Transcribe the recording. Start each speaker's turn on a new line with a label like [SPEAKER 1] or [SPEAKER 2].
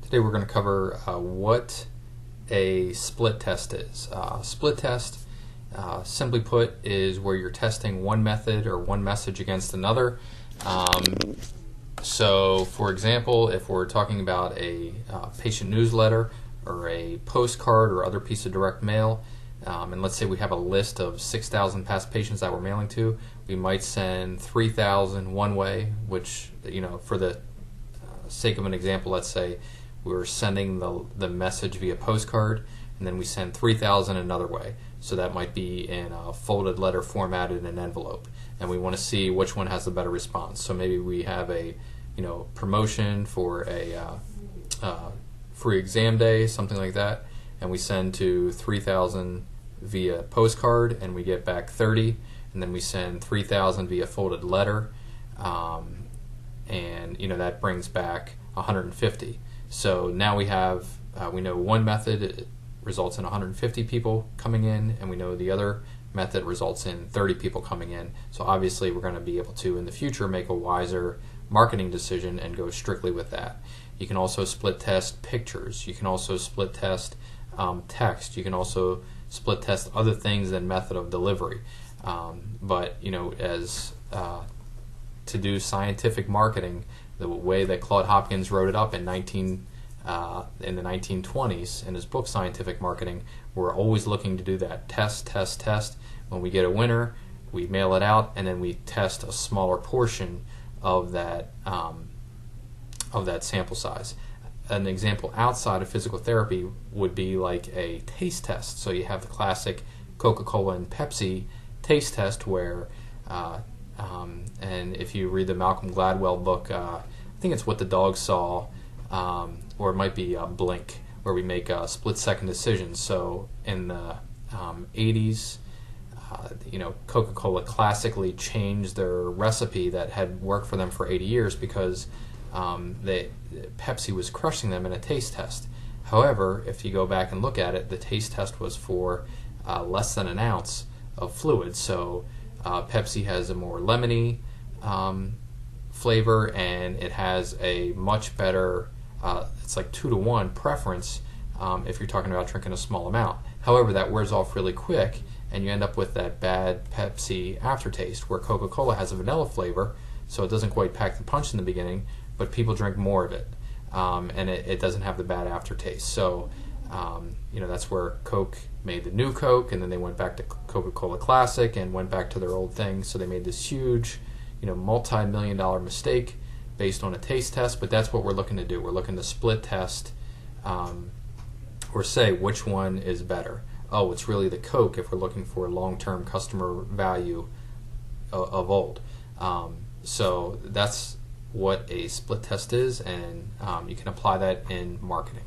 [SPEAKER 1] Today we're going to cover what a split test is. Split test, simply put, is where you're testing one method or one message against another. So, for example, if we're talking about a patient newsletter or a postcard or other piece of direct mail, and let's say we have a list of 6,000 past patients that we're mailing to, we might send 3,000 one way, which, for the sake of an example, let's say we're sending the message via postcard, and then we send 3,000 another way. So that might be in a folded letter formatted in an envelope, and we want to see which one has the better response. So maybe we have a promotion for a free exam day, something like that, and we send to 3,000 via postcard, and we get back 30, and then we send 3,000 via folded letter, and that brings back 150. So now we have we know one method results in 150 people coming in, and we know the other method results in 30 people coming in. So obviously we're going to be able to in the future make a wiser marketing decision and go strictly with that. You can also split test pictures. You can also split test text. You can also split test other things than method of delivery. But as to do scientific marketing, the way that Claude Hopkins wrote it up in the 1920s in his book Scientific Marketing, we're always looking to do that. Test, test, test. When we get a winner, we mail it out, and then we test a smaller portion of that sample size. An example outside of physical therapy would be like a taste test. So you have the classic Coca-Cola and Pepsi taste test where and if you read the Malcolm Gladwell book, I think it's What the Dog Saw, or it might be Blink, where we make split-second decisions. So in the 80s, Coca-Cola classically changed their recipe that had worked for them for 80 years because Pepsi was crushing them in a taste test. However, if you go back and look at it, the taste test was for less than an ounce of fluid. So Pepsi has a more lemony flavor, and it has a much better, it's like 2-to-1 preference if you're talking about drinking a small amount. However, that wears off really quick, and you end up with that bad Pepsi aftertaste, where Coca-Cola has a vanilla flavor, so it doesn't quite pack the punch in the beginning, but people drink more of it, and it doesn't have the bad aftertaste. So that's where Coke made the new Coke, and then they went back to Coca-Cola Classic and went back to their old thing. So they made this huge, multi-million-dollar mistake based on a taste test. But that's what we're looking to do. We're looking to split test or say which one is better. Oh, it's really the Coke if we're looking for long-term customer value of old. So that's what a split test is, and you can apply that in marketing.